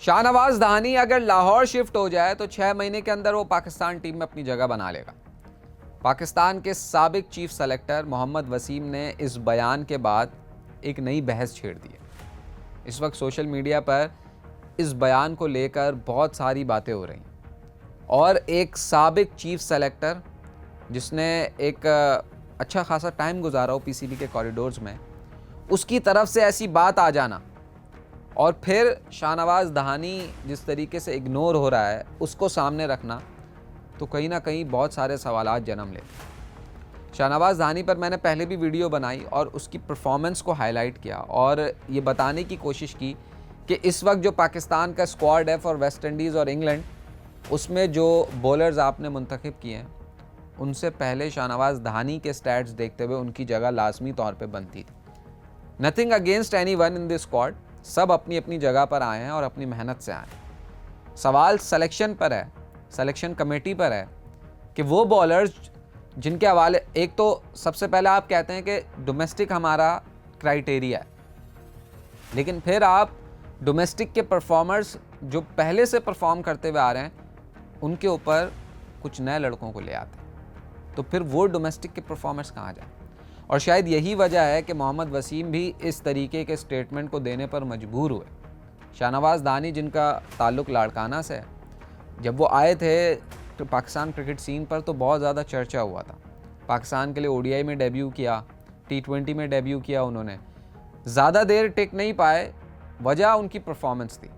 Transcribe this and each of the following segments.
शाहनवाज दहानी अगर लाहौर शिफ्ट हो जाए तो 6 महीने के अंदर वो पाकिस्तान टीम में अपनी जगह बना लेगा। पाकिस्तान के साबिक चीफ सेलेक्टर मोहम्मद वसीम ने इस बयान के बाद एक नई बहस छेड़ दी है। इस वक्त सोशल मीडिया पर इस बयान को लेकर बहुत सारी बातें हो रही हैं और एक साबिक चीफ सेलेक्टर जिसने एक अच्छा खासा टाइम गुजारा हो पीसीबी के कॉरिडोर्स में, उसकी तरफ से ऐसी बात आ जाना और फिर शाहनवाज दहानी जिस तरीके से इग्नोर हो रहा है उसको सामने रखना, तो कहीं ना कहीं बहुत सारे सवालात जन्म लेते हैं। शाहनवाज दहानी पर मैंने पहले भी वीडियो बनाई और उसकी परफॉर्मेंस को हाईलाइट किया और ये बताने की कोशिश की कि इस वक्त जो पाकिस्तान का स्क्वाड है फॉर वेस्ट इंडीज़ और इंग्लैंड, उसमें जो बॉलर्स आपने मुंतखब किए हैं उनसे पहले शाहनवाज दहानी के स्टैट्स देखते हुए उनकी जगह लाजमी तौर पर बनती थी। Nothing against any one in this squad, सब अपनी अपनी जगह पर आए हैं और अपनी मेहनत से आए हैं। सवाल सिलेक्शन पर है, सिलेक्शन कमेटी पर है कि वो बॉलर्स जिनके हवाले, एक तो सबसे पहले आप कहते हैं कि डोमेस्टिक हमारा क्राइटेरिया है, लेकिन फिर आप डोमेस्टिक के परफॉर्मर्स जो पहले से परफॉर्म करते हुए आ रहे हैं उनके ऊपर कुछ नए लड़कों को ले आते हैं, तो फिर वो डोमेस्टिक के परफॉर्मर्स कहाँ जाए। और शायद यही वजह है कि मोहम्मद वसीम भी इस तरीके के स्टेटमेंट को देने पर मजबूर हुए। शाहनवाज दहानी जिनका ताल्लुक़ लाड़काना से है, जब वो आए थे तो पाकिस्तान क्रिकेट सीन पर तो बहुत ज़्यादा चर्चा हुआ था। पाकिस्तान के लिए ओडीआई में डेब्यू किया, T20 में डेब्यू किया, उन्होंने ज़्यादा देर टिक नहीं पाए, वजह उनकी परफॉर्मेंस थी।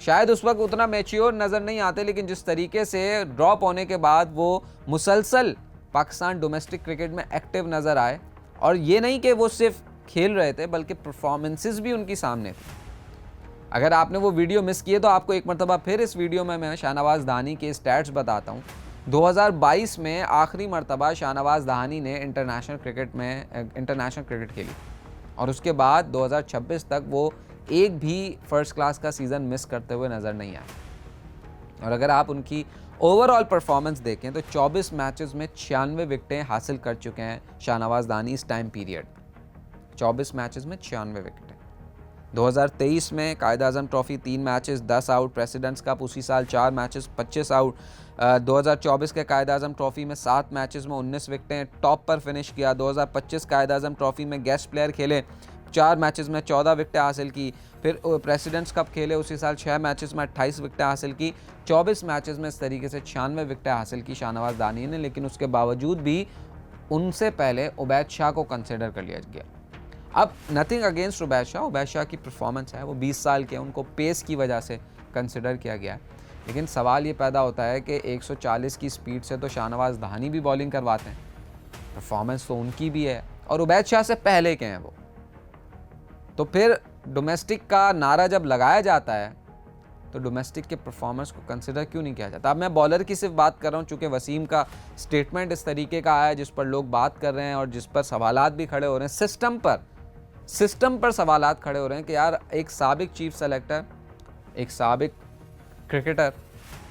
शायद उस वक्त उतना मैच्योर नज़र नहीं आते, लेकिन जिस तरीके से ड्रॉप होने के बाद वो मुसलसल पाकिस्तान डोमेस्टिक क्रिकेट में एक्टिव नज़र आए, और ये नहीं कि वो सिर्फ खेल रहे थे बल्कि परफॉर्मेंसेस भी उनकी सामने थी। अगर आपने वो वीडियो मिस किए तो आपको एक मरतबा फिर इस वीडियो में मैं शाहनवाज दहानी के स्टैट्स बताता हूँ। 2022 में आखिरी मरतबा शाहनवाज दहानी ने इंटरनेशनल क्रिकेट खेली और उसके बाद 2026 तक वो एक भी फर्स्ट क्लास का सीज़न मिस करते हुए नज़र नहीं आए। और अगर आप उनकी ओवरऑल परफॉर्मेंस देखें तो 24 मैचेस में 96 विकेटें हासिल कर चुके हैं शाहनवाज दहानी इस टाइम पीरियड। 24 मैचेस में 96 विकेटें। 2023 में Quaid-e-Azam Trophy 3 matches 10 out, President's Cup उसी साल 4 मैचेस 25 आउट। 2024 के कायद-ए-आज़म ट्रॉफी में 7 मैचेस में 19 विकेटें, टॉप पर फिनिश किया। 2025 कायद-ए-आज़म ट्रॉफी में गेस्ट प्लेयर खेले, 4 मैचेस में 14 विकेटें हासिल की। फिर प्रेसिडेंट्स कप खेले उसी साल, 6 मैचेस में 28 विकेटें हासिल की। 24 मैचेस में इस तरीके से 96 विकेटें हासिल की शाहनवाज दहानी ने, लेकिन उसके बावजूद भी उनसे पहले उबैद शाह को कंसिडर कर लिया गया। अब नथिंग अगेंस्ट उबैद शाह की परफॉर्मेंस है, वो 20 साल के, उनको पेस की वजह से कंसिडर किया गया है। लेकिन सवाल ये पैदा होता है कि 140 की स्पीड से तो शाहनवाज दहानी भी बॉलिंग करवाते हैं, परफॉर्मेंस तो उनकी भी है और उबैद शाह से पहले के हैं वो, तो फिर डोमेस्टिक का नारा जब लगाया जाता है तो डोमेस्टिक के परफॉर्मेंस को कंसिडर क्यों नहीं किया जाता। अब मैं बॉलर की सिर्फ बात कर रहा हूँ, चूँकि वसीम का स्टेटमेंट इस तरीके का आया है जिस पर लोग बात कर रहे हैं और जिस पर सवालात भी खड़े हो रहे हैं, सिस्टम पर सवालात खड़े हो रहे हैं कि यार एक साबिक चीफ सेलेक्टर, एक साबिक क्रिकेटर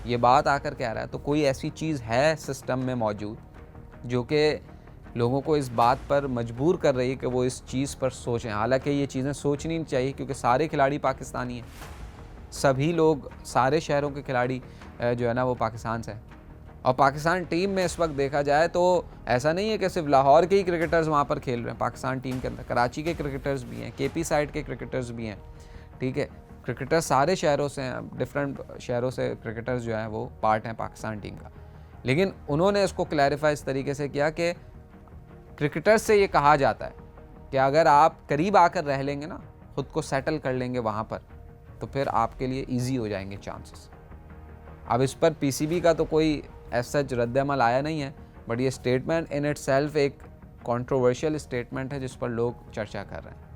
ये बात आकर कह रहा है, तो कोई ऐसी चीज़ है सिस्टम में मौजूद जो कि लोगों को इस बात पर मजबूर कर रही है कि वो इस चीज़ पर सोचें। हालांकि ये चीज़ें सोचनी नहीं चाहिए क्योंकि सारे खिलाड़ी पाकिस्तानी हैं, सभी लोग, सारे शहरों के खिलाड़ी जो है ना वो पाकिस्तान से हैं। और पाकिस्तान टीम में इस वक्त देखा जाए तो ऐसा नहीं है कि सिर्फ लाहौर के ही क्रिकेटर्स वहाँ पर खेल रहे हैं। पाकिस्तान टीम के अंदर कराची के क्रिकेटर्स भी हैं, केपी साइड के क्रिकेटर्स भी हैं, ठीक है। क्रिकेटर्स सारे शहरों से हैं, डिफरेंट शहरों से क्रिकेटर्स जो हैं वो पार्ट हैं पाकिस्तान टीम का। लेकिन उन्होंने इसको क्लैरिफाई इस तरीके से किया कि क्रिकेटर्स से ये कहा जाता है कि अगर आप करीब आकर रह लेंगे ना, ख़ुद को सेटल कर लेंगे वहाँ पर, तो फिर आपके लिए ईजी हो जाएंगे चांसेस। अब इस पर पीसीबी का तो कोई ऐसा रद्द-ए-अमल आया नहीं है, बट ये स्टेटमेंट इन इटसेल्फ एक कंट्रोवर्शियल स्टेटमेंट है जिस पर लोग चर्चा कर रहे हैं।